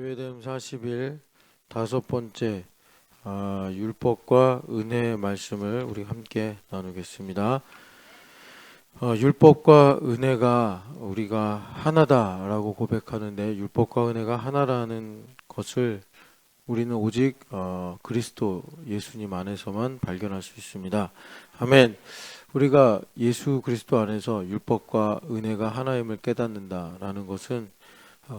예배됨 40일 다섯 번째 율법과 은혜의 말씀을 우리 함께 나누겠습니다. 율법과 은혜가 우리가 하나다라고 고백하는데, 율법과 은혜가 하나라는 것을 우리는 오직 그리스도 예수님 안에서만 발견할 수 있습니다. 아멘. 우리가 예수 그리스도 안에서 율법과 은혜가 하나임을 깨닫는다라는 것은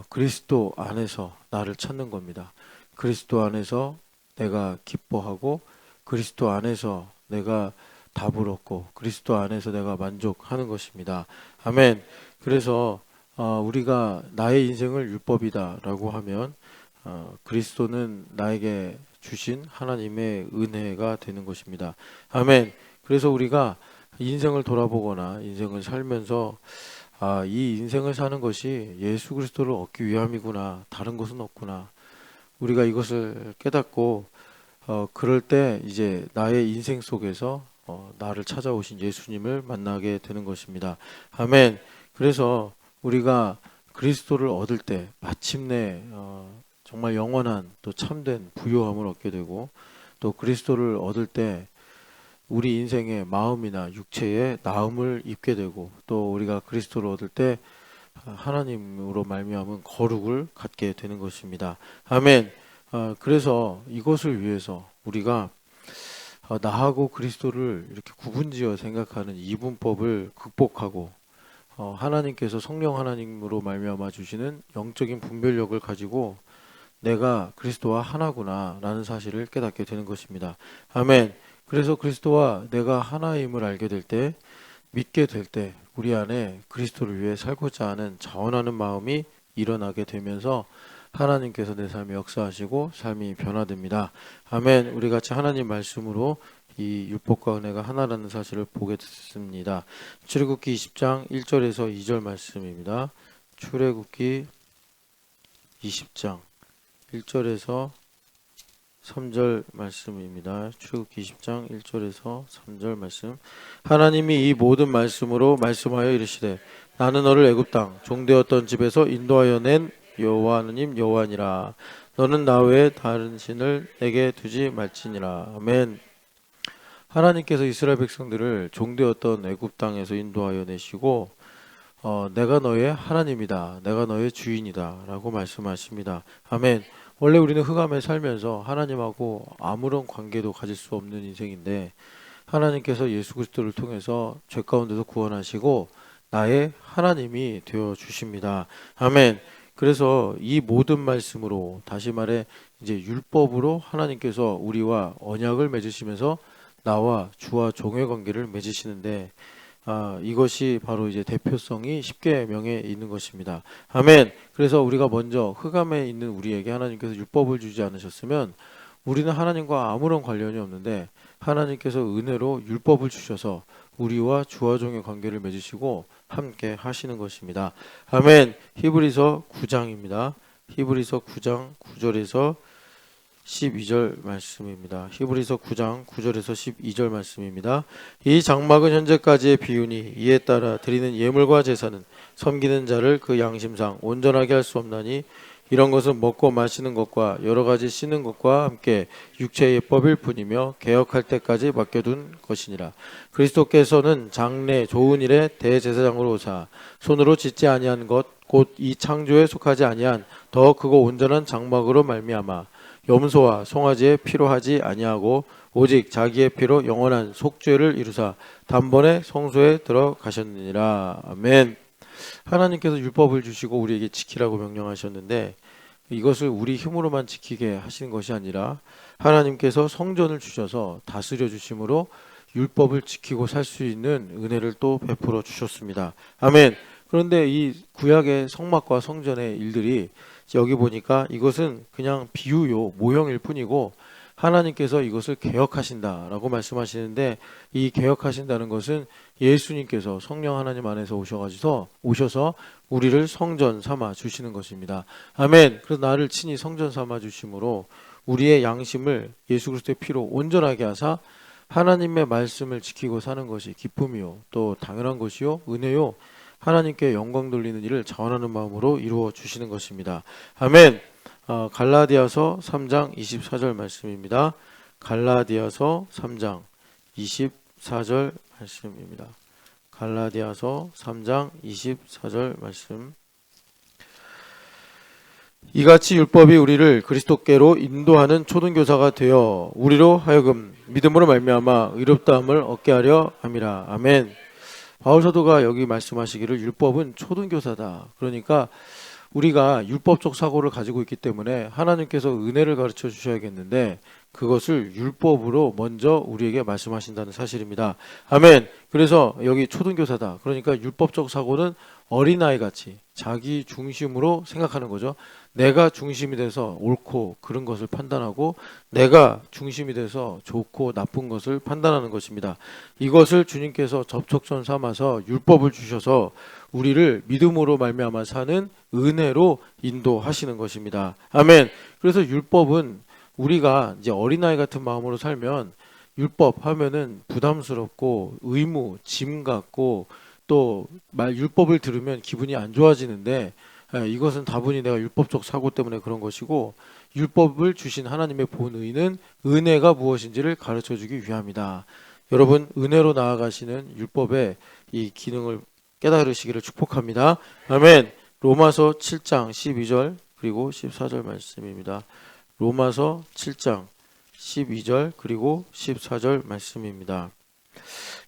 그리스도 안에서 나를 찾는 겁니다. 그리스도 안에서 내가 기뻐하고, 그리스도 안에서 내가 답을 얻고, 그리스도 안에서 내가 만족하는 것입니다. 아멘. 그래서 우리가 나의 인생을 율법이다라고 하면 그리스도는 나에게 주신 하나님의 은혜가 되는 것입니다. 아멘. 그래서 우리가 인생을 돌아보거나 인생을 살면서 이 인생을 사는 것이 예수 그리스도를 얻기 위함이구나, 다른 것은 없구나, 우리가 이것을 깨닫고 그럴 때 이제 나의 인생 속에서 나를 찾아오신 예수님을 만나게 되는 것입니다. 아멘. 그래서 우리가 그리스도를 얻을 때 마침내 정말 영원한 또 참된 부요함을 얻게 되고, 또 그리스도를 얻을 때 우리 인생의 마음이나 육체의 나음을 입게 되고, 또 우리가 그리스도를 얻을 때 하나님으로 말미암은 거룩을 갖게 되는 것입니다. 아멘. 그래서 이것을 위해서 우리가 나하고 그리스도를 이렇게 구분지어 생각하는 이분법을 극복하고, 하나님께서 성령 하나님으로 말미암아 주시는 영적인 분별력을 가지고 내가 그리스도와 하나구나 라는 사실을 깨닫게 되는 것입니다. 아멘. 그래서 그리스도와 내가 하나임을 알게 될 때, 믿게 될 때 우리 안에 그리스도를 위해 살고자 하는 자원하는 마음이 일어나게 되면서 하나님께서 내 삶에 역사하시고 삶이 변화됩니다. 아멘. 우리 같이 하나님 말씀으로 이 율법과 은혜가 하나라는 사실을 보게 됐습니다. 출애굽기 20장 1절에서 2절 말씀입니다. 출애굽기 20장 1절에서 3절 말씀입니다. 출애굽기 20장 1절에서 3절 말씀. 하나님이 이 모든 말씀으로 말씀하여 이르시되, 나는 너를 애굽 땅 종되었던 집에서 인도하여 낸 여호와 하나님 여호와니라. 너는 나 외에 다른 신을 내게 두지 말지니라. 아멘. 하나님께서 이스라엘 백성들을 종되었던 애굽 땅에서 인도하여 내시고 내가 너의 하나님이다, 내가 너의 주인이다 라고 말씀하십니다. 아멘. 원래 우리는 흑암에 살면서 하나님하고 아무런 관계도 가질 수 없는 인생인데, 하나님께서 예수 그리스도를 통해서 죄 가운데서 구원하시고 나의 하나님이 되어 주십니다. 아멘. 그래서 이 모든 말씀으로, 다시 말해 이제 율법으로 하나님께서 우리와 언약을 맺으시면서 나와 주와 종의 관계를 맺으시는데, 이것이 바로 이제 대표성이 십계명에 있는 것입니다. 아멘. 그래서 우리가 먼저 흑암에 있는 우리에게 하나님께서 율법을 주지 않으셨으면 우리는 하나님과 아무런 관련이 없는데, 하나님께서 은혜로 율법을 주셔서 우리와 주와 종의 관계를 맺으시고 함께 하시는 것입니다. 아멘. 히브리서 9장입니다. 히브리서 9장 9절에서 12절 말씀입니다. 히브리서 9장 9절에서 12절 말씀입니다. 이 장막은 현재까지의 비유니, 이에 따라 드리는 예물과 제사는 섬기는 자를 그 양심상 온전하게 할 수 없나니, 이런 것은 먹고 마시는 것과 여러 가지 씻는 것과 함께 육체의 예법일 뿐이며 개혁할 때까지 맡겨둔 것이니라. 그리스도께서는 장래 좋은 일에 대제사장으로 오사 손으로 짓지 아니한 것 곧 이 창조에 속하지 아니한 더 크고 온전한 장막으로 말미암아 염소와 송아지의 피로 하지 아니하고 오직 자기의 피로 영원한 속죄를 이루사 단번에 성소에 들어가셨느니라. 아멘. 하나님께서 율법을 주시고 우리에게 지키라고 명령하셨는데, 이것을 우리 힘으로만 지키게 하시는 것이 아니라 하나님께서 성전을 주셔서 다스려 주심으로 율법을 지키고 살 수 있는 은혜를 또 베풀어 주셨습니다. 아멘. 그런데 이 구약의 성막과 성전의 일들이 여기 보니까 이것은 그냥 비유요, 모형일 뿐이고 하나님께서 이것을 개혁하신다라고 말씀하시는데, 이 개혁하신다는 것은 예수님께서 성령 하나님 안에서 오셔서 우리를 성전 삼아 주시는 것입니다. 아멘. 그래서 나를 친히 성전 삼아 주심으로 우리의 양심을 예수 그리스도의 피로 온전하게 하사 하나님의 말씀을 지키고 사는 것이 기쁨이요, 또 당연한 것이요, 은혜요, 하나님께 영광 돌리는 일을 자원하는 마음으로 이루어 주시는 것입니다. 아멘. 갈라디아서 3장 24절 말씀입니다. 갈라디아서 3장 24절 말씀입니다. 갈라디아서 3장 24절 말씀. 이같이 율법이 우리를 그리스도께로 인도하는 초등교사가 되어 우리로 하여금 믿음으로 말미암아 의롭다함을 얻게 하려 함이라. 아멘. 바울 사도가 여기 말씀하시기를 율법은 초등교사다. 그러니까 우리가 율법적 사고를 가지고 있기 때문에 하나님께서 은혜를 가르쳐 주셔야겠는데 그것을 율법으로 먼저 우리에게 말씀하신다는 사실입니다. 아멘. 그래서 여기 초등교사다. 그러니까 율법적 사고는 어린아이같이 자기 중심으로 생각하는 거죠. 내가 중심이 돼서 옳고 그른 것을 판단하고 내가 중심이 돼서 좋고 나쁜 것을 판단하는 것입니다. 이것을 주님께서 접촉선 삼아서 율법을 주셔서 우리를 믿음으로 말미암아 사는 은혜로 인도하시는 것입니다. 아멘. 그래서 율법은 우리가 이제 어린아이 같은 마음으로 살면 율법 하면은 부담스럽고 의무, 짐 같고 또 율법을 들으면 기분이 안 좋아지는데 이것은 다분히 내가 율법적 사고 때문에 그런 것이고 율법을 주신 하나님의 본의는 은혜가 무엇인지를 가르쳐주기 위함이다. 여러분 은혜로 나아가시는 율법의 이 기능을 깨달으시기를 축복합니다. 아멘. 로마서 7장 12절 그리고 14절 말씀입니다. 로마서 7장 12절 그리고 14절 말씀입니다.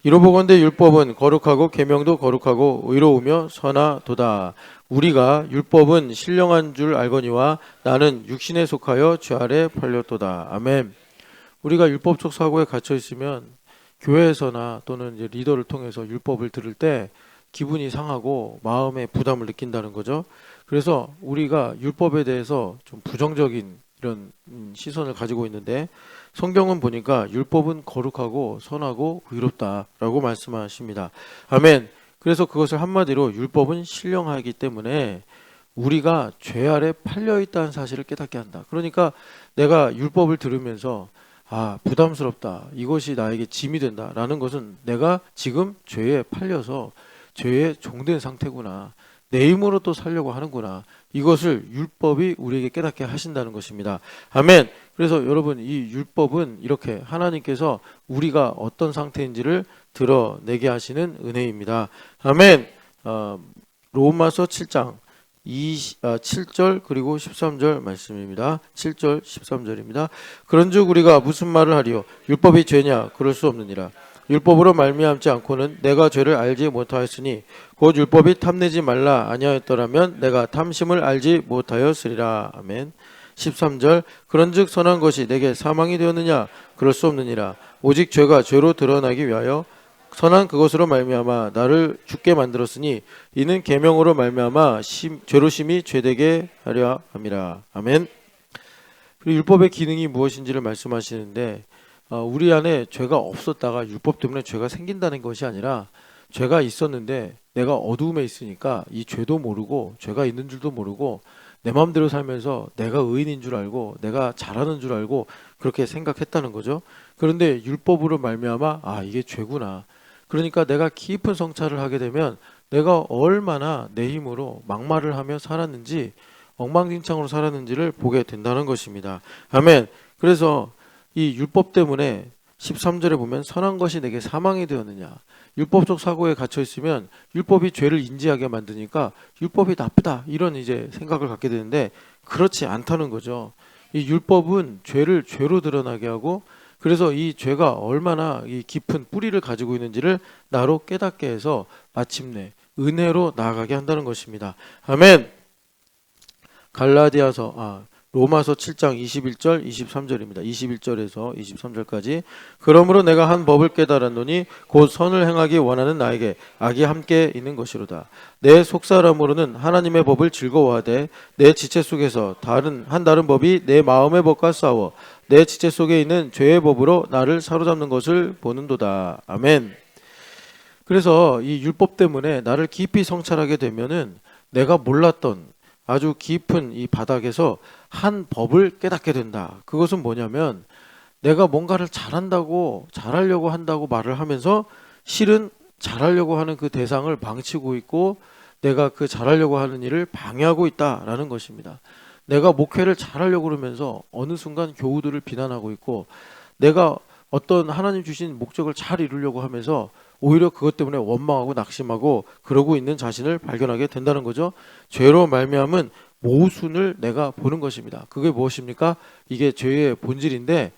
이로 보건대 율법은 거룩하고 계명도 거룩하고 의로우며 선하도다. 우리가 율법은 신령한 줄 알거니와 나는 육신에 속하여 죄 아래 팔렸도다. 아멘. 우리가 율법적 사고에 갇혀 있으면 교회에서나 또는 이제 리더를 통해서 율법을 들을 때 기분이 상하고 마음에 부담을 느낀다는 거죠. 그래서 우리가 율법에 대해서 좀 부정적인 이런 시선을 가지고 있는데 성경은 보니까 율법은 거룩하고 선하고 의롭다라고 말씀하십니다. 아멘. 그래서 그것을 한마디로 율법은 신령하기 때문에 우리가 죄 아래 팔려 있다는 사실을 깨닫게 한다. 그러니까 내가 율법을 들으면서 부담스럽다. 이것이 나에게 짐이 된다라는 것은 내가 지금 죄에 팔려서 죄에 종된 상태구나. 내 힘으로 또 살려고 하는구나. 이것을 율법이 우리에게 깨닫게 하신다는 것입니다. 아멘. 그래서 여러분 이 율법은 이렇게 하나님께서 우리가 어떤 상태인지를 드러내게 하시는 은혜입니다. 아멘. 로마서 7장 7절 그리고 13절 말씀입니다. 7절 13절입니다. 그런즉 우리가 무슨 말을 하리요? 율법이 죄냐? 그럴 수 없느니라. 율법으로 말미암지 않고는 내가 죄를 알지 못하였으니 곧 율법이 탐내지 말라 아니하였더라면 내가 탐심을 알지 못하였으리라. 아멘. 13절 그런즉 선한 것이 내게 사망이 되었느냐? 그럴 수 없느니라. 오직 죄가 죄로 드러나기 위하여 선한 그것으로 말미암아 나를 죽게 만들었으니 이는 계명으로 말미암아 죄로 심히 죄되게 하려 함이라. 아멘. 그리고 율법의 기능이 무엇인지를 말씀하시는데 우리 안에 죄가 없었다가 율법 때문에 죄가 생긴다는 것이 아니라 죄가 있었는데 내가 어두움에 있으니까 이 죄도 모르고 죄가 있는 줄도 모르고 내 마음대로 살면서 내가 의인인 줄 알고 내가 잘하는 줄 알고 그렇게 생각했다는 거죠. 그런데 율법으로 말미암아 이게 죄구나. 그러니까 내가 깊은 성찰을 하게 되면 내가 얼마나 내 힘으로 막말을 하며 살았는지 엉망진창으로 살았는지를 보게 된다는 것입니다. 아멘. 그래서 이 율법 때문에 13절에 보면 선한 것이 내게 사망이 되었느냐. 율법적 사고에 갇혀 있으면 율법이 죄를 인지하게 만드니까 율법이 나쁘다 이런 이제 생각을 갖게 되는데 그렇지 않다는 거죠. 이 율법은 죄를 죄로 드러나게 하고 그래서 이 죄가 얼마나 이 깊은 뿌리를 가지고 있는지를 나로 깨닫게 해서 마침내 은혜로 나아가게 한다는 것입니다. 아멘. 로마서 7장 21절 23절입니다. 21절에서 23절까지 그러므로 내가 한 법을 깨달았노니 곧 선을 행하기 원하는 나에게 악이 함께 있는 것이로다. 내 속사람으로는 하나님의 법을 즐거워하되 내 지체 속에서 다른 법이 내 마음의 법과 싸워 내 지체 속에 있는 죄의 법으로 나를 사로잡는 것을 보는도다. 아멘. 그래서 이 율법 때문에 나를 깊이 성찰하게 되면은 내가 몰랐던 아주 깊은 이 바닥에서 한 법을 깨닫게 된다. 그것은 뭐냐면 내가 뭔가를 잘하려고 한다고 말을 하면서 실은 잘하려고 하는 그 대상을 망치고 있고 내가 그 잘하려고 하는 일을 방해하고 있다라는 것입니다. 내가 목회를 잘하려고 그러면서 어느 순간 교우들을 비난하고 있고, 내가 어떤 하나님 주신 목적을 잘 이루려고 하면서 오히려 그것 때문에 원망하고 낙심하고 그러고 있는 자신을 발견하게 된다는 거죠. 죄로 말미암은 모순을 내가 보는 것입니다. 그게 무엇입니까? 이게 죄의 본질인데,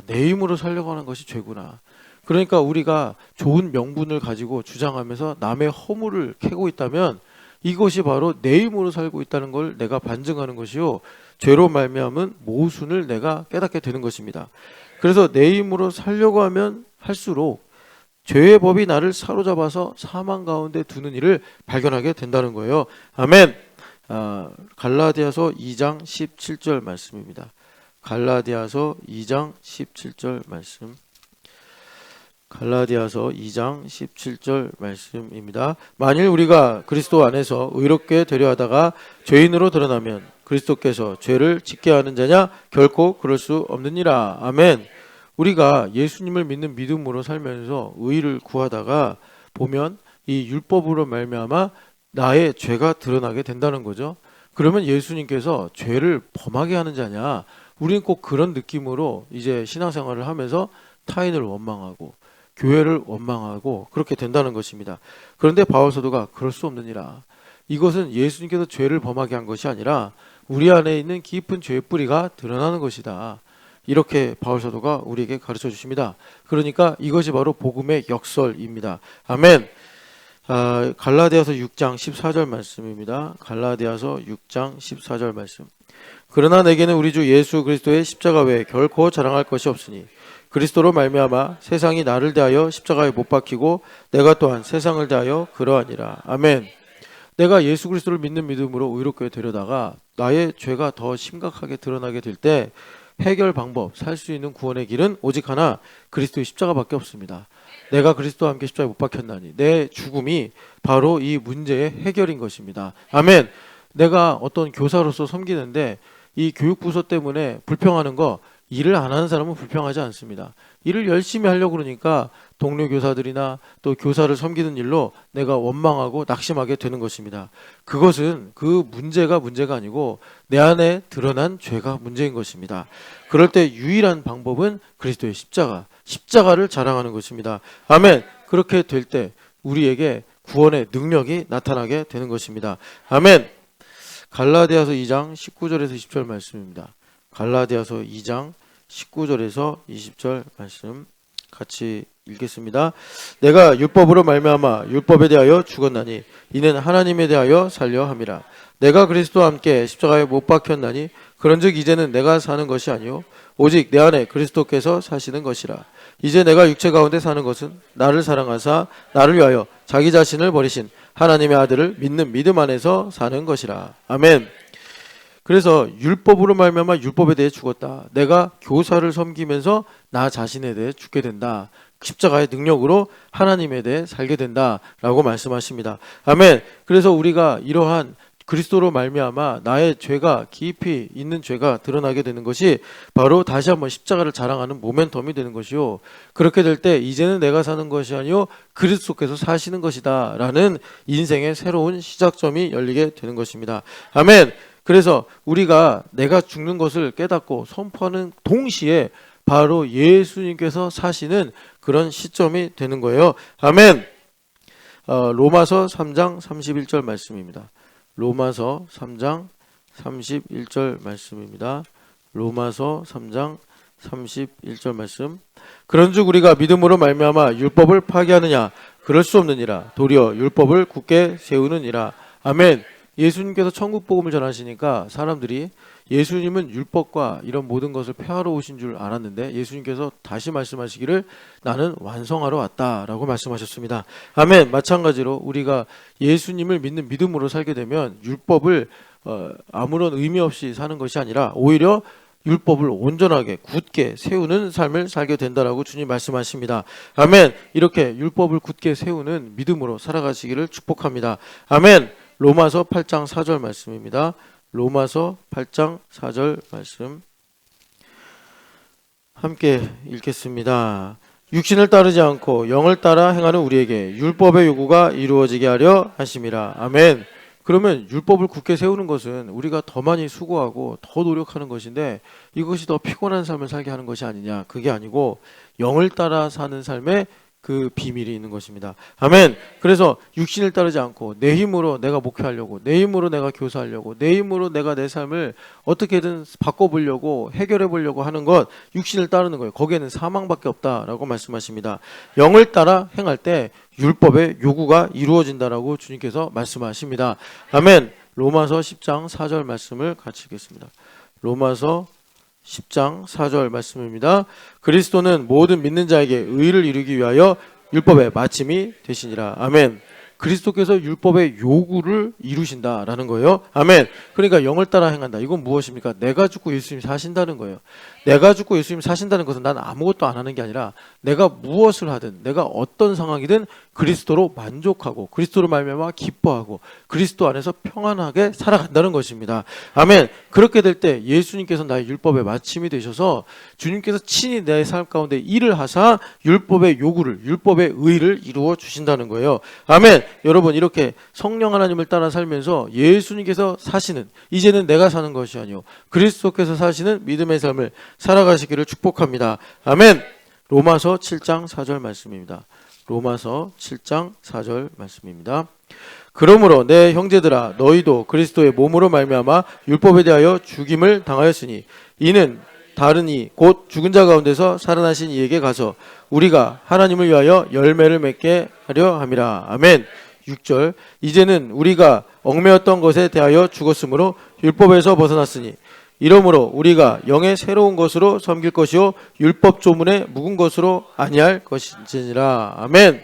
내 힘으로 살려고 하는 것이 죄구나. 그러니까 우리가 좋은 명분을 가지고 주장하면서 남의 허물을 캐고 있다면 이것이 바로 내 힘으로 살고 있다는 걸 내가 반증하는 것이요, 죄로 말미암은 모순을 내가 깨닫게 되는 것입니다. 그래서 내 힘으로 살려고 하면 할수록 죄의 법이 나를 사로잡아서 사망 가운데 두는 일을 발견하게 된다는 거예요. 아멘. 갈라디아서 2장 17절 말씀입니다. 갈라디아서 2장 17절 말씀. 갈라디아서 2장 17절 말씀입니다. 만일 우리가 그리스도 안에서 의롭게 되려 하다가 죄인으로 드러나면 그리스도께서 죄를 짓게 하는 자냐? 결코 그럴 수 없느니라. 아멘. 우리가 예수님을 믿는 믿음으로 살면서 의를 구하다가 보면 이 율법으로 말미암아 나의 죄가 드러나게 된다는 거죠. 그러면 예수님께서 죄를 범하게 하는 자냐? 우리는 꼭 그런 느낌으로 이제 신앙생활을 하면서 타인을 원망하고 교회를 원망하고 그렇게 된다는 것입니다. 그런데 바울 사도가 그럴 수 없느니라. 이것은 예수님께서 죄를 범하게 한 것이 아니라 우리 안에 있는 깊은 죄의 뿌리가 드러나는 것이다. 이렇게 바울 사도가 우리에게 가르쳐 주십니다. 그러니까 이것이 바로 복음의 역설입니다. 아멘. 갈라디아서 6장 14절 말씀입니다. 갈라디아서 6장 14절 말씀. 그러나 내게는 우리 주 예수 그리스도의 십자가 외에 결코 자랑할 것이 없으니 그리스도로 말미암아 세상이 나를 대하여 십자가에 못 박히고 내가 또한 세상을 대하여 그러하니라. 아멘. 내가 예수 그리스도를 믿는 믿음으로 의롭게 되려다가 나의 죄가 더 심각하게 드러나게 될 때 해결 방법, 살 수 있는 구원의 길은 오직 하나, 그리스도의 십자가밖에 없습니다. 내가 그리스도와 함께 십자가에 못 박혔나니 내 죽음이 바로 이 문제의 해결인 것입니다. 아멘. 내가 어떤 교사로서 섬기는데 이 교육부서 때문에 불평하는 거, 일을 안 하는 사람은 불평하지 않습니다. 일을 열심히 하려고 그러니까 동료 교사들이나 또 교사를 섬기는 일로 내가 원망하고 낙심하게 되는 것입니다. 그것은 그 문제가 아니고 내 안에 드러난 죄가 문제인 것입니다. 그럴 때 유일한 방법은 그리스도의 십자가를 자랑하는 것입니다. 아멘. 그렇게 될 때 우리에게 구원의 능력이 나타나게 되는 것입니다. 아멘. 갈라디아서 2장 19절에서 20절 말씀입니다. 갈라디아서 2장 19절에서 20절 말씀 같이 읽겠습니다. 내가 율법으로 말미암아 율법에 대하여 죽었나니 이는 하나님에 대하여 살려 함이라. 내가 그리스도와 함께 십자가에 못 박혔나니 그런즉 이제는 내가 사는 것이 아니요 오직 내 안에 그리스도께서 사시는 것이라. 이제 내가 육체 가운데 사는 것은 나를 사랑하사 나를 위하여 자기 자신을 버리신 하나님의 아들을 믿는 믿음 안에서 사는 것이라. 아멘. 그래서 율법으로 말미암아 율법에 대해 죽었다. 내가 교사를 섬기면서 나 자신에 대해 죽게 된다. 십자가의 능력으로 하나님에 대해 살게 된다라고 말씀하십니다. 아멘. 그래서 우리가 이러한 그리스도로 말미암아 나의 죄가 깊이 있는 죄가 드러나게 되는 것이 바로 다시 한번 십자가를 자랑하는 모멘텀이 되는 것이요. 그렇게 될 때 이제는 내가 사는 것이 아니요 그리스도께서 사시는 것이다 라는 인생의 새로운 시작점이 열리게 되는 것입니다. 아멘. 그래서 우리가 내가 죽는 것을 깨닫고 선포하는 동시에 바로 예수님께서 사시는 그런 시점이 되는 거예요. 아멘. 로마서 3장 31절 말씀입니다. 로마서 3장 31절 말씀입니다. 로마서 3장 31절 말씀. 그런즉 우리가 믿음으로 말미암아 율법을 파기하느냐? 그럴 수 없느니라. 도리어 율법을 굳게 세우느니라. 아멘. 예수님께서 천국 복음을 전하시니까 사람들이 예수님은 율법과 이런 모든 것을 폐하러 오신 줄 알았는데 예수님께서 다시 말씀하시기를 나는 완성하러 왔다라고 말씀하셨습니다. 아멘. 마찬가지로 우리가 예수님을 믿는 믿음으로 살게 되면 율법을 아무런 의미 없이 사는 것이 아니라 오히려 율법을 온전하게 굳게 세우는 삶을 살게 된다라고 주님 말씀하십니다. 아멘. 이렇게 율법을 굳게 세우는 믿음으로 살아가시기를 축복합니다. 아멘. 로마서 8장 4절 말씀입니다. 로마서 8장 4절 말씀 함께 읽겠습니다. 육신을 따르지 않고 영을 따라 행하는 우리에게 율법의 요구가 이루어지게 하려 하심이라. 아멘. 그러면 율법을 굳게 세우는 것은 우리가 더 많이 수고하고 더 노력하는 것인데 이것이 더 피곤한 삶을 살게 하는 것이 아니냐. 그게 아니고 영을 따라 사는 삶에 그 비밀이 있는 것입니다. 아멘. 그래서 육신을 따르지 않고 내 힘으로 내가 목회하려고, 내 힘으로 내가 교사하려고, 내 힘으로 내가 내 삶을 어떻게든 바꿔보려고 해결해 보려고 하는 것, 육신을 따르는 거예요. 거기에는 사망밖에 없다라고 말씀하십니다. 영을 따라 행할 때 율법의 요구가 이루어진다라고 주님께서 말씀하십니다. 아멘. 로마서 10장 4절 말씀을 같이 읽겠습니다. 로마서 10장 4절 말씀입니다. 그리스도는 모든 믿는 자에게 의를 이루기 위하여 율법의 마침이 되시니라. 아멘. 그리스도께서 율법의 요구를 이루신다라는 거예요. 아멘. 그러니까 영을 따라 행한다. 이건 무엇입니까? 내가 죽고 예수님이 사신다는 거예요. 내가 죽고 예수님이 사신다는 것은 난 아무것도 안 하는 게 아니라 내가 무엇을 하든 내가 어떤 상황이든 그리스도로 만족하고 그리스도로 말미암아 기뻐하고 그리스도 안에서 평안하게 살아간다는 것입니다. 아멘. 그렇게 될 때 예수님께서 나의 율법의 마침이 되셔서 주님께서 친히 내 삶 가운데 일을 하사 율법의 요구를, 율법의 의를 이루어 주신다는 거예요. 아멘. 여러분, 이렇게 성령 하나님을 따라 살면서 예수님께서 사시는, 이제는 내가 사는 것이 아니요 그리스도께서 사시는 믿음의 삶을 살아가시기를 축복합니다. 아멘. 로마서 7장 4절 말씀입니다. 로마서 7장 4절 말씀입니다. 그러므로 내 형제들아 너희도 그리스도의 몸으로 말미암아 율법에 대하여 죽임을 당하였으니 이는 다른 이 곧 죽은 자 가운데서 살아나신 이에게 가서 우리가 하나님을 위하여 열매를 맺게 하려 함이라. 아멘. 6절 이제는 우리가 얽매였던 것에 대하여 죽었으므로 율법에서 벗어났으니 이러므로 우리가 영의 새로운 것으로 섬길 것이요 율법 조문에 묵은 것으로 아니할 것이니라. 아멘.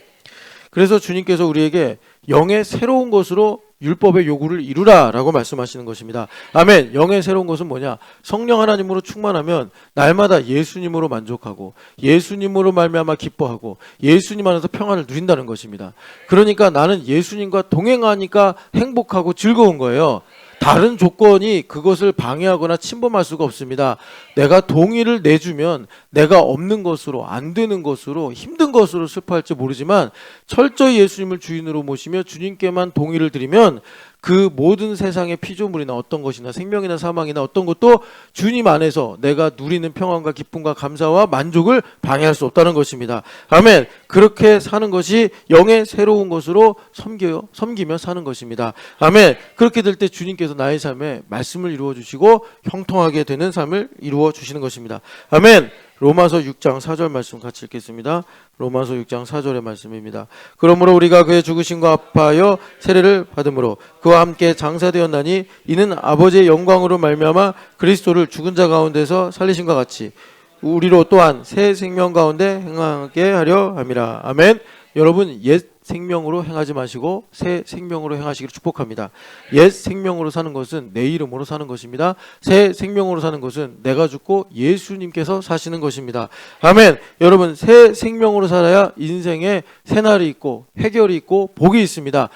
그래서 주님께서 우리에게 영의 새로운 것으로 율법의 요구를 이루라 라고 말씀하시는 것입니다. 아멘. 영의 새로운 것은 뭐냐? 성령 하나님으로 충만하면 날마다 예수님으로 만족하고 예수님으로 말미암아 기뻐하고 예수님 안에서 평안을 누린다는 것입니다. 그러니까 나는 예수님과 동행하니까 행복하고 즐거운 거예요. 다른 조건이 그것을 방해하거나 침범할 수가 없습니다. 내가 동의를 내주면 내가 없는 것으로, 안 되는 것으로, 힘든 것으로 슬퍼할지 모르지만 철저히 예수님을 주인으로 모시며 주님께만 동의를 드리면 그 모든 세상의 피조물이나 어떤 것이나 생명이나 사망이나 어떤 것도 주님 안에서 내가 누리는 평안과 기쁨과 감사와 만족을 방해할 수 없다는 것입니다. 아멘. 그렇게 사는 것이 영의 새로운 것으로 섬기며 사는 것입니다. 아멘. 그렇게 될 때 주님께서 나의 삶에 말씀을 이루어 주시고 형통하게 되는 삶을 이루어 주시는 것입니다. 아멘. 로마서 6장 4절 말씀 같이 읽겠습니다. 로마서 6장 4절의 말씀입니다. 그러므로 우리가 그의 죽으심과 합하여 세례를 받음으로 그와 함께 장사되었나니 이는 아버지의 영광으로 말미암아 그리스도를 죽은 자 가운데서 살리신과 같이 우리로 또한 새 생명 가운데 행하게 하려 함이라. 아멘. 여러분, 옛 생명으로 행하지 마시고 새 생명으로 행하시기를 축복합니다. 옛 생명으로 사는 것은 내 이름으로 사는 것입니다. 새 생명으로 사는 것은 내가 죽고 예수님께서 사시는 것입니다. 아멘. 여러분, 새 생명으로 살아야 인생에 새날이 있고 해결이 있고 복이 있습니다.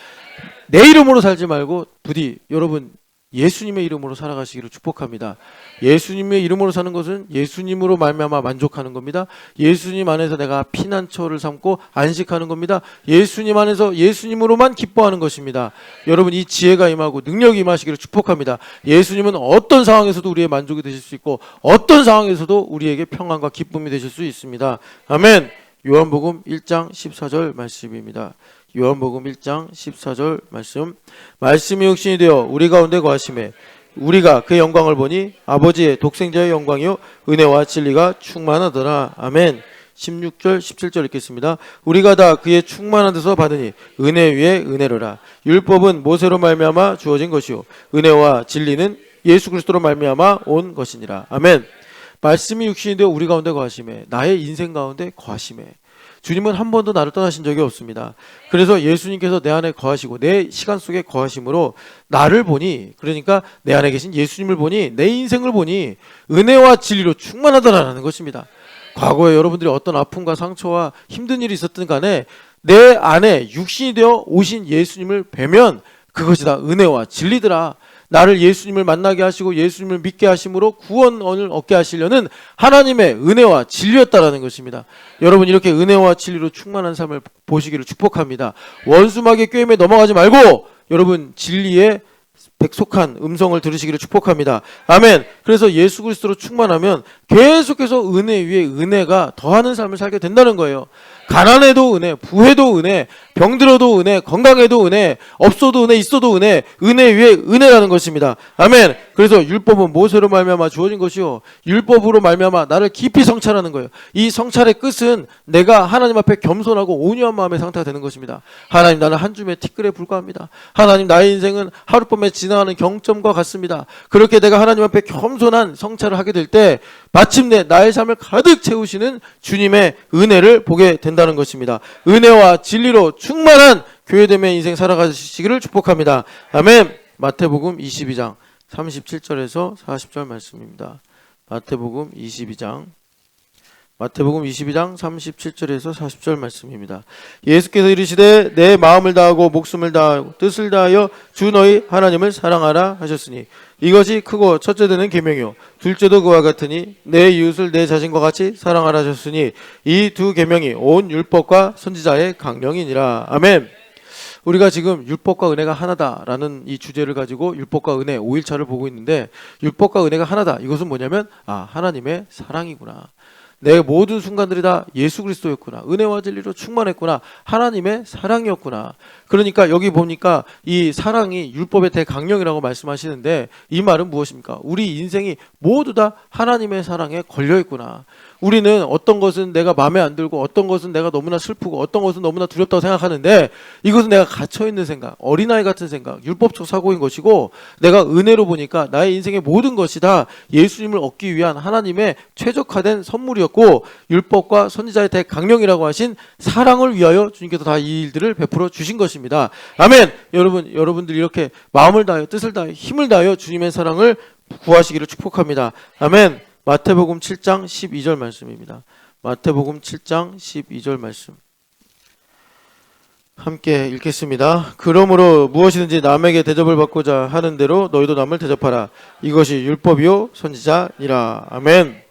내 이름으로 살지 말고 부디 여러분 예수님의 이름으로 살아가시기를 축복합니다. 예수님의 이름으로 사는 것은 예수님으로 말미암아 만족하는 겁니다. 예수님 안에서 내가 피난처를 삼고 안식하는 겁니다. 예수님 안에서 예수님으로만 기뻐하는 것입니다. 여러분, 이 지혜가 임하고 능력이 임하시기를 축복합니다. 예수님은 어떤 상황에서도 우리의 만족이 되실 수 있고 어떤 상황에서도 우리에게 평안과 기쁨이 되실 수 있습니다. 아멘. 요한복음 1장 14절 말씀입니다. 요한복음 1장 14절 말씀. 말씀이 육신이 되어 우리 가운데 거하심에 우리가 그의 영광을 보니 아버지의 독생자의 영광이요 은혜와 진리가 충만하더라. 아멘. 16절 17절 읽겠습니다. 우리가 다 그의 충만한 데서 받으니 은혜 위에 은혜로라. 율법은 모세로 말미암아 주어진 것이요 은혜와 진리는 예수 그리스도로 말미암아 온 것이니라. 아멘. 말씀이 육신이 되어 우리 가운데 거하심에, 나의 인생 가운데 거하심에, 주님은 한 번도 나를 떠나신 적이 없습니다. 그래서 예수님께서 내 안에 거하시고 내 시간 속에 거하심으로 나를 보니, 그러니까 내 안에 계신 예수님을 보니, 내 인생을 보니 은혜와 진리로 충만하다라는 것입니다. 과거에 여러분들이 어떤 아픔과 상처와 힘든 일이 있었든 간에 내 안에 육신이 되어 오신 예수님을 뵈면 그것이 다 은혜와 진리더라. 나를 예수님을 만나게 하시고 예수님을 믿게 하심으로 구원을 얻게 하시려는 하나님의 은혜와 진리였다라는 것입니다. 여러분, 이렇게 은혜와 진리로 충만한 삶을 보시기를 축복합니다. 원수마귀의 꾀임에 넘어가지 말고 여러분 진리의 백속한 음성을 들으시기를 축복합니다. 아멘. 그래서 예수 그리스도로 충만하면 계속해서 은혜 위에 은혜가 더하는 삶을 살게 된다는 거예요. 가난해도 은혜, 부해도 은혜, 병들어도 은혜, 건강해도 은혜, 없어도 은혜, 있어도 은혜, 은혜 위에 은혜라는 것입니다. 아멘. 그래서 율법은 모세로 말미암아 주어진 것이요, 율법으로 말미암아 나를 깊이 성찰하는 거예요. 이 성찰의 끝은 내가 하나님 앞에 겸손하고 온유한 마음의 상태가 되는 것입니다. 하나님, 나는 한 줌의 티끌에 불과합니다. 하나님, 나의 인생은 하룻밤에 지나가는 경점과 같습니다. 그렇게 내가 하나님 앞에 겸손한 성찰을 하게 될 때 마침내 나의 삶을 가득 채우시는 주님의 은혜를 보게 된다는 것입니다. 은혜와 진리로 충만한 교회됨의 인생 살아가시기를 축복합니다. 아멘. 마태복음 22장 37절에서 40절 말씀입니다. 마태복음 22장 37절에서 40절 말씀입니다. 예수께서 이르시되 내 마음을 다하고 목숨을 다하고 뜻을 다하여 주 너희 하나님을 사랑하라 하셨으니 이것이 크고 첫째 되는 계명이요 둘째도 그와 같으니 내 이웃을 내 자신과 같이 사랑하라 하셨으니 이 두 계명이 온 율법과 선지자의 강령이니라. 아멘. 우리가 지금 율법과 은혜가 하나다라는 이 주제를 가지고 율법과 은혜 5일차를 보고 있는데, 율법과 은혜가 하나다, 이것은 뭐냐면 하나님의 사랑이구나. 내 모든 순간들이 다 예수 그리스도였구나. 은혜와 진리로 충만했구나. 하나님의 사랑이었구나. 그러니까 여기 보니까 이 사랑이 율법의 대강령이라고 말씀하시는데, 이 말은 무엇입니까? 우리 인생이 모두 다 하나님의 사랑에 걸려있구나. 우리는 어떤 것은 내가 마음에 안 들고, 어떤 것은 내가 너무나 슬프고, 어떤 것은 너무나 두렵다고 생각하는데, 이것은 내가 갇혀있는 생각, 어린아이 같은 생각, 율법적 사고인 것이고, 내가 은혜로 보니까 나의 인생의 모든 것이 다 예수님을 얻기 위한 하나님의 최적화된 선물이었고, 율법과 선지자의 대강령이라고 하신 사랑을 위하여 주님께서 다 이 일들을 베풀어 주신 것입니다. 아멘. 여러분들 이렇게 마음을 다하여 뜻을 다하여 힘을 다하여 주님의 사랑을 구하시기를 축복합니다. 아멘. 마태복음 7장 12절 말씀입니다. 마태복음 7장 12절 말씀 함께 읽겠습니다. 그러므로 무엇이든지 남에게 대접을 받고자 하는 대로 너희도 남을 대접하라. 이것이 율법이요 선지자니라. 아멘.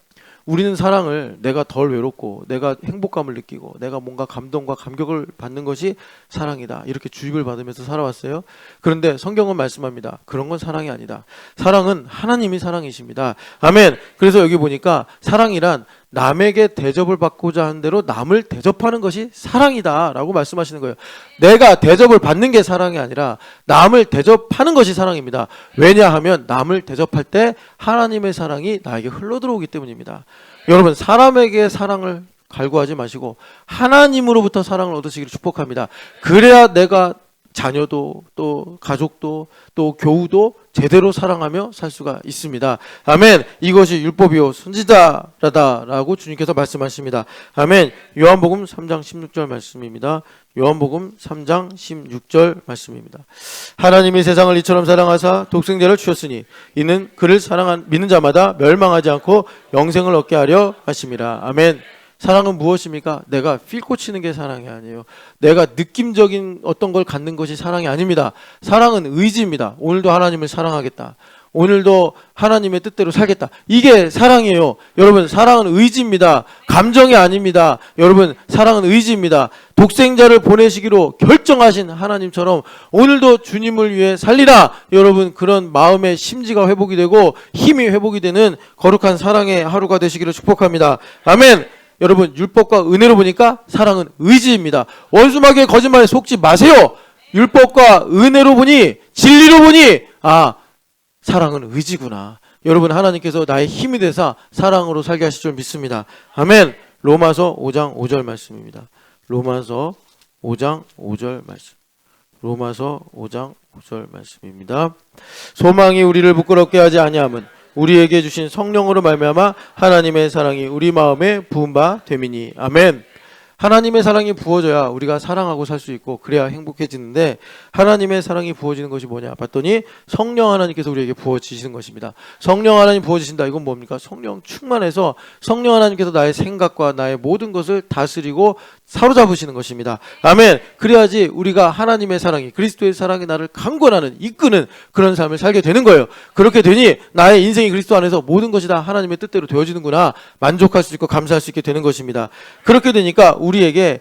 우리는 사랑을 내가 덜 외롭고 내가 행복감을 느끼고 내가 뭔가 감동과 감격을 받는 것이 사랑이다, 이렇게 주입을 받으면서 살아왔어요. 그런데 성경은 말씀합니다. 그런 건 사랑이 아니다. 사랑은 하나님이 사랑이십니다. 아멘. 그래서 여기 보니까 사랑이란 남에게 대접을 받고자 하는 대로 남을 대접하는 것이 사랑이다 라고 말씀하시는 거예요. 내가 대접을 받는 게 사랑이 아니라 남을 대접하는 것이 사랑입니다. 왜냐하면 남을 대접할 때 하나님의 사랑이 나에게 흘러들어오기 때문입니다. 여러분, 사람에게 사랑을 갈구하지 마시고 하나님으로부터 사랑을 얻으시기를 축복합니다. 그래야 내가 자녀도 또 가족도 또 교우도 제대로 사랑하며 살 수가 있습니다. 아멘. 이것이 율법이요 선지자라다라고 주님께서 말씀하십니다. 아멘. 요한복음 3장 16절 말씀입니다. 요한복음 3장 16절 말씀입니다. 하나님이 세상을 이처럼 사랑하사 독생자를 주셨으니 이는 그를 믿는 자마다 멸망하지 않고 영생을 얻게 하려 하심이라. 아멘. 사랑은 무엇입니까? 내가 필 꽂히는 게 사랑이 아니에요. 내가 느낌적인 어떤 걸 갖는 것이 사랑이 아닙니다. 사랑은 의지입니다. 오늘도 하나님을 사랑하겠다. 오늘도 하나님의 뜻대로 살겠다. 이게 사랑이에요. 여러분, 사랑은 의지입니다. 감정이 아닙니다. 여러분, 사랑은 의지입니다. 독생자를 보내시기로 결정하신 하나님처럼 오늘도 주님을 위해 살리라. 여러분, 그런 마음의 심지가 회복이 되고 힘이 회복이 되는 거룩한 사랑의 하루가 되시기를 축복합니다. 아멘. 여러분, 율법과 은혜로 보니까 사랑은 의지입니다. 원수마귀의 거짓말에 속지 마세요. 율법과 은혜로 보니, 진리로 보니 사랑은 의지구나. 여러분, 하나님께서 나의 힘이 되사 사랑으로 살게 하실 줄 믿습니다. 아멘. 로마서 5장 5절 말씀입니다. 로마서 5장 5절 말씀. 로마서 5장 5절 말씀입니다. 소망이 우리를 부끄럽게 하지 아니함은 우리에게 주신 성령으로 말미암아 하나님의 사랑이 우리 마음에 부은 바 됨이니. 아멘. 하나님의 사랑이 부어져야 우리가 사랑하고 살 수 있고 그래야 행복해지는데, 하나님의 사랑이 부어지는 것이 뭐냐 봤더니 성령 하나님께서 우리에게 부어지시는 것입니다. 성령 하나님 부어지신다. 이건 뭡니까? 성령 충만해서 성령 하나님께서 나의 생각과 나의 모든 것을 다스리고 사로잡으시는 것입니다. 아멘. 그래야지 우리가 하나님의 사랑이, 그리스도의 사랑이 나를 강권하는, 이끄는 그런 삶을 살게 되는 거예요. 그렇게 되니 나의 인생이 그리스도 안에서 모든 것이 다 하나님의 뜻대로 되어지는구나, 만족할 수 있고 감사할 수 있게 되는 것입니다. 그렇게 되니까 우리에게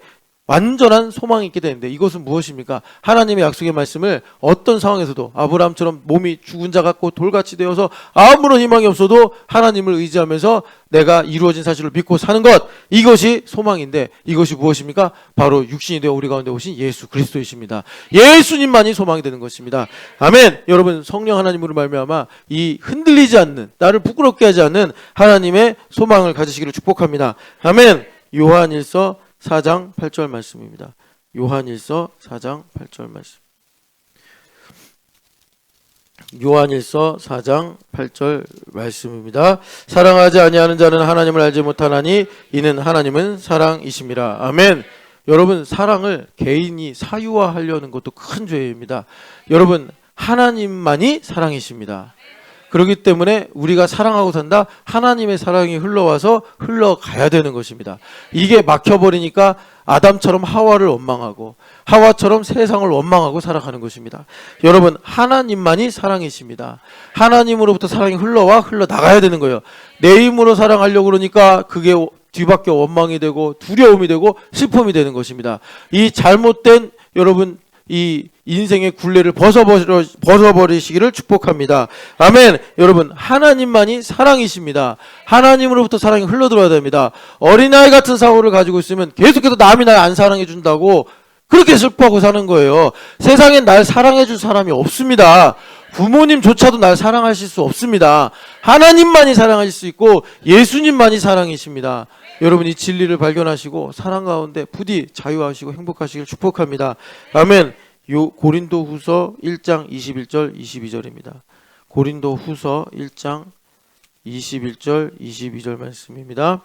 완전한 소망이 있게 되는데 이것은 무엇입니까? 하나님의 약속의 말씀을 어떤 상황에서도 아브라함처럼 몸이 죽은 자 같고 돌같이 되어서 아무런 희망이 없어도 하나님을 의지하면서 내가 이루어진 사실을 믿고 사는 것, 이것이 소망인데 이것이 무엇입니까? 바로 육신이 되어 우리 가운데 오신 예수 그리스도이십니다. 예수님만이 소망이 되는 것입니다. 아멘. 여러분, 성령 하나님으로 말미암아 이 흔들리지 않는, 나를 부끄럽게 하지 않는 하나님의 소망을 가지시기를 축복합니다. 아멘. 요한일서 4장 8절 말씀입니다. 요한일서 4장 8절 말씀. 요한일서 4장 8절 말씀입니다. 사랑하지 아니하는 자는 하나님을 알지 못하나니 이는 하나님은 사랑이심이라. 아멘. 여러분, 사랑을 개인이 사유화하려는 것도 큰 죄입니다. 여러분, 하나님만이 사랑이십니다. 그렇기 때문에 우리가 사랑하고 산다, 하나님의 사랑이 흘러와서 흘러가야 되는 것입니다. 이게 막혀버리니까 아담처럼 하와를 원망하고 하와처럼 세상을 원망하고 살아가는 것입니다. 여러분, 하나님만이 사랑이십니다. 하나님으로부터 사랑이 흘러와 흘러나가야 되는 거예요. 내 힘으로 사랑하려고 그러니까 그게 뒤바뀌어 원망이 되고 두려움이 되고 슬픔이 되는 것입니다. 이 잘못된 여러분 이 인생의 굴레를 벗어버리시기를 축복합니다. 아멘. 여러분, 하나님만이 사랑이십니다. 하나님으로부터 사랑이 흘러들어야 됩니다. 어린아이 같은 사고를 가지고 있으면 계속해서 남이 날 안 사랑해 준다고 그렇게 슬퍼하고 사는 거예요. 세상엔 날 사랑해 줄 사람이 없습니다. 부모님조차도 날 사랑하실 수 없습니다. 하나님만이 사랑하실 수 있고 예수님만이 사랑이십니다. 여러분, 이 진리를 발견하시고 사랑 가운데 부디 자유하시고 행복하시길 축복합니다. 아멘. 고린도후서 1장 21절 22절입니다. 고린도후서 1장 21절 22절 말씀입니다.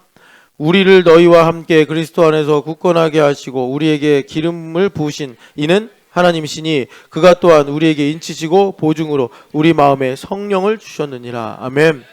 우리를 너희와 함께 그리스도 안에서 굳건하게 하시고 우리에게 기름을 부으신 이는 하나님이시니 그가 또한 우리에게 인치시고 보증으로 우리 마음에 성령을 주셨느니라. 아멘.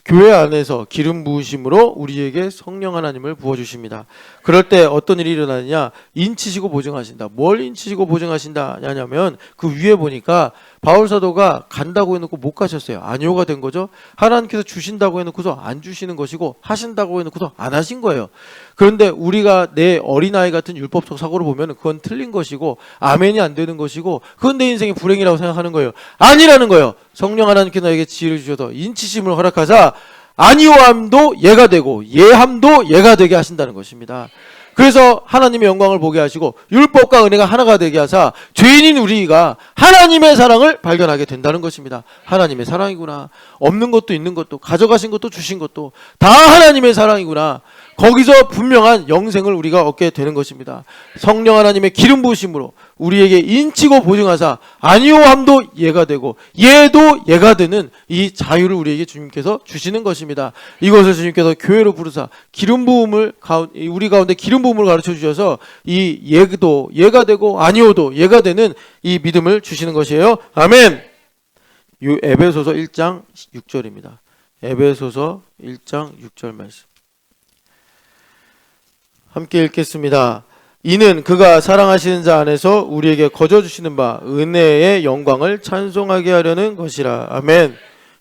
교회 안에서 기름 부으심으로 우리에게 성령 하나님을 부어주십니다. 그럴 때 어떤 일이 일어나느냐? 인치시고 보증하신다. 뭘 인치시고 보증하신다 하냐면 그 위에 보니까 바울 사도가 간다고 해놓고 못 가셨어요. 아니오가 된 거죠. 하나님께서 주신다고 해놓고서 안 주시는 것이고 하신다고 해놓고서 안 하신 거예요. 그런데 우리가 내 어린아이 같은 율법적 사고를 보면 그건 틀린 것이고 아멘이 안 되는 것이고 그건 내 인생의 불행이라고 생각하는 거예요. 아니라는 거예요. 성령 하나님께서 나에게 지혜를 주셔서 인치심을 허락하사 아니오함도 예가 되고 예함도 예가 되게 하신다는 것입니다. 그래서 하나님의 영광을 보게 하시고 율법과 은혜가 하나가 되게 하사 죄인인 우리가 하나님의 사랑을 발견하게 된다는 것입니다. 하나님의 사랑이구나. 없는 것도 있는 것도 가져가신 것도 주신 것도 다 하나님의 사랑이구나. 거기서 분명한 영생을 우리가 얻게 되는 것입니다. 성령 하나님의 기름 부으심으로 우리에게 인치고 보증하사 아니오함도 예가 되고 예도 예가 되는 이 자유를 우리에게 주님께서 주시는 것입니다. 이것을 주님께서 교회로 부르사 기름 부음을 우리 가운데 기름 부음을 가르쳐 주셔서 이 예도 예가 되고 아니오도 예가 되는 이 믿음을 주시는 것이에요. 아멘. 에베소서 1장 6절입니다. 에베소서 1장 6절 말씀. 함께 읽겠습니다. 이는 그가 사랑하시는 자 안에서 우리에게 거저 주시는 바 은혜의 영광을 찬송하게 하려는 것이라. 아멘.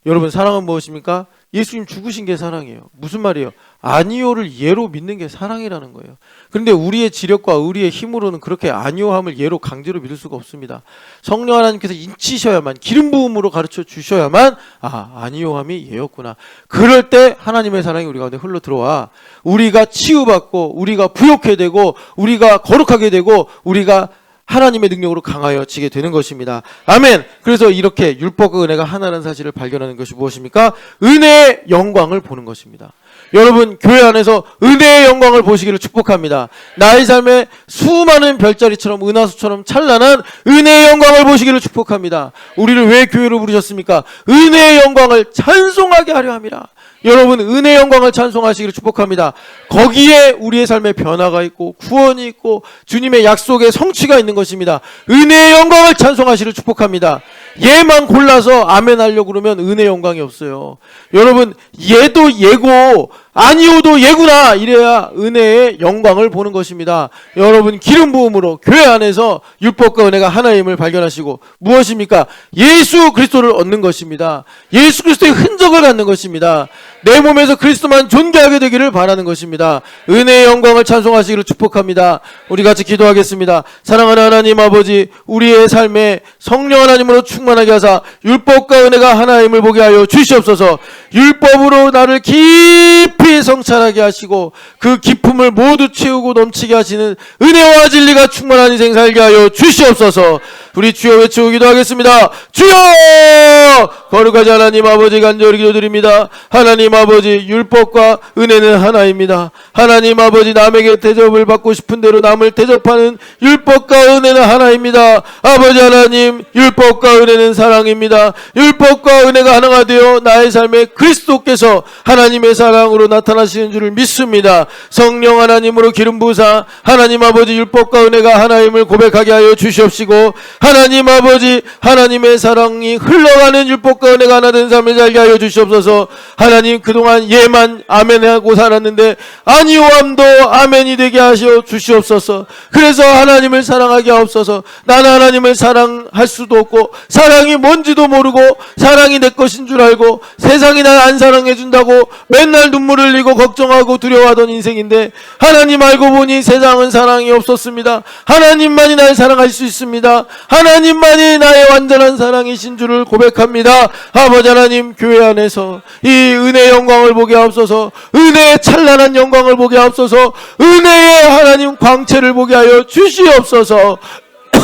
여러분, 사랑은 무엇입니까? 예수님 죽으신 게 사랑이에요. 무슨 말이에요? 아니오를 예로 믿는 게 사랑이라는 거예요. 그런데 우리의 지력과 우리의 힘으로는 그렇게 아니오함을 예로 강제로 믿을 수가 없습니다. 성령 하나님께서 인치셔야만, 기름 부음으로 가르쳐 주셔야만 아니오함이 예였구나. 그럴 때 하나님의 사랑이 우리 가운데 흘러 들어와 우리가 치유받고 우리가 부욕해 되고 우리가 거룩하게 되고 우리가 하나님의 능력으로 강하여지게 되는 것입니다. 아멘. 그래서 이렇게 율법과 은혜가 하나라는 사실을 발견하는 것이 무엇입니까? 은혜의 영광을 보는 것입니다. 여러분, 교회 안에서 은혜의 영광을 보시기를 축복합니다. 나의 삶에 수많은 별자리처럼 은하수처럼 찬란한 은혜의 영광을 보시기를 축복합니다. 우리를 왜 교회로 부르셨습니까? 은혜의 영광을 찬송하게 하려 함이라. 여러분, 은혜의 영광을 찬송하시기를 축복합니다. 거기에 우리의 삶에 변화가 있고 구원이 있고 주님의 약속의 성취가 있는 것입니다. 은혜의 영광을 찬송하시기를 축복합니다. 예만 골라서 아멘 하려고 그러면 은혜의 영광이 없어요. 여러분, 예도 예고 아니오도 예구나 이래야 은혜의 영광을 보는 것입니다. 여러분 기름 부음으로 교회 안에서 율법과 은혜가 하나임을 발견하시고 무엇입니까? 예수 그리스도를 얻는 것입니다. 예수 그리스도의 흔적을 갖는 것입니다. 내 몸에서 그리스도만 존귀하게 되기를 바라는 것입니다. 은혜의 영광을 찬송하시기를 축복합니다. 우리 같이 기도하겠습니다. 사랑하는 하나님 아버지, 우리의 삶에 성령 하나님으로 충만하게 하사 율법과 은혜가 하나임을 보게 하여 주시옵소서. 율법으로 나를 깊이 성찰하게 하시고 그 기품을 모두 채우고 넘치게 하시는 은혜와 진리가 충만한 인생 살게 하여 주시옵소서. 우리 주여 외치고 기도하겠습니다. 주여! 거룩하지 하나님 아버지 간절히 기도드립니다. 하나님 아버지, 율법과 은혜는 하나입니다. 하나님 아버지, 남에게 대접을 받고 싶은 대로 남을 대접하는 율법과 은혜는 하나입니다. 아버지 하나님, 율법과 은혜는 사랑입니다. 율법과 은혜가 하나가 되어 나의 삶에 그리스도께서 하나님의 사랑으로 나타나시는 줄을 믿습니다. 성령 하나님으로 기름 부으사 하나님 아버지 율법과 은혜가 하나임을 고백하게 하여 주시옵시고, 하나님 아버지, 하나님의 사랑이 흘러가는 율법과 은혜가 하나 된 삶을 살게 하여 주시옵소서. 하나님, 그동안 예만 아멘하고 살았는데 아니오함도 아멘이 되게 하시어 주시옵소서. 그래서 하나님을 사랑하게 하옵소서. 나는 하나님을 사랑할 수도 없고 사랑이 뭔지도 모르고 사랑이 내 것인 줄 알고 세상이 날 안 사랑해 준다고 맨날 눈물 흘리고 걱정하고 두려워하던 인생인데, 하나님 알고 보니 세상은 사랑이 없었습니다. 하나님만이 날 사랑할 수 있습니다. 하나님만이 나의 완전한 사랑이신 줄을 고백합니다. 아버지 하나님, 교회 안에서 이 은혜의 영광을 보게 하옵소서. 은혜의 찬란한 영광을 보게 하옵소서. 은혜의 하나님 광채를 보게 하여 주시옵소서.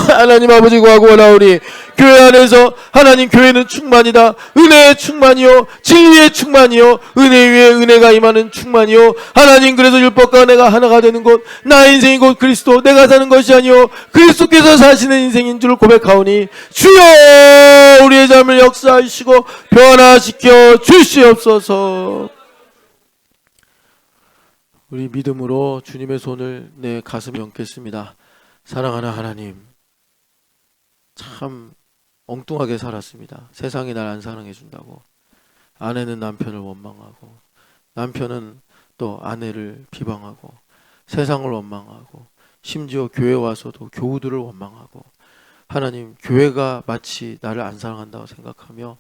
하나님 아버지 구하고나오니 교회 안에서 하나님, 교회는 충만이다. 은혜의 충만이요, 진리의 충만이요, 은혜 위에 은혜가 임하는 충만이요. 하나님, 그래서 율법과 은혜가 하나가 되는 곳, 나의 인생이 곧 그리스도, 내가 사는 것이 아니요 그리스도께서 사시는 인생인 줄 고백하오니 주여, 우리의 삶을 역사하시고 변화시켜 주시옵소서. 우리 믿음으로 주님의 손을 내 가슴에 얹겠습니다. 사랑하는 하나님, 참 엉뚱하게 살았습니다. 세상이 날 안 사랑해 준다고. 아내는 남편을 원망하고, 남편은 또 아내를 비방하고, 세상을 원망하고, 심지어 교회 와서도 교우들을 원망하고, 하나님, 교회가 마치 나를 안 사랑한다고 생각하며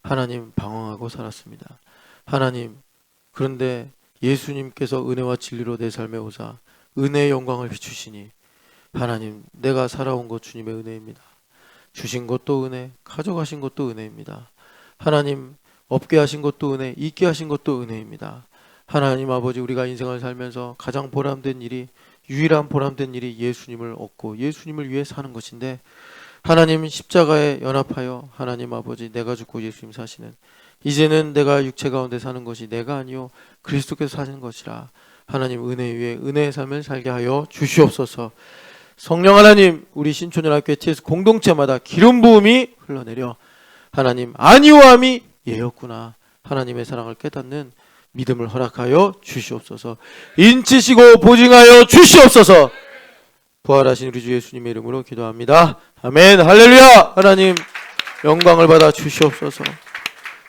하나님 방황하고 살았습니다. 하나님, 그런데 예수님께서 은혜와 진리로 내 삶에 오사 은혜의 영광을 비추시니, 하나님, 내가 살아온 것 주님의 은혜입니다. 주신 것도 은혜, 가져가신 것도 은혜입니다. 하나님, 없게 하신 것도 은혜, 있게 하신 것도 은혜입니다. 하나님 아버지, 우리가 인생을 살면서 가장 보람된 일이, 유일한 보람된 일이 예수님을 얻고 예수님을 위해 사는 것인데, 하나님, 십자가에 연합하여 하나님 아버지, 내가 죽고 예수님 사시는, 이제는 내가 육체 가운데 사는 것이 내가 아니요 그리스도께서 사시는 것이라. 하나님, 은혜 위에 은혜의 삶을 살게 하여 주시옵소서. 성령 하나님, 우리 신촌연합교회 TS 공동체마다 기름 부음이 흘러내려 하나님, 아니오함이 예였구나, 하나님의 사랑을 깨닫는 믿음을 허락하여 주시옵소서. 인치시고 보증하여 주시옵소서. 부활하신 우리 주 예수님의 이름으로 기도합니다. 아멘. 할렐루야. 하나님, 영광을 받아 주시옵소서.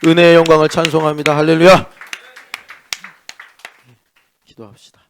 은혜의 영광을 찬송합니다. 할렐루야. 기도합시다.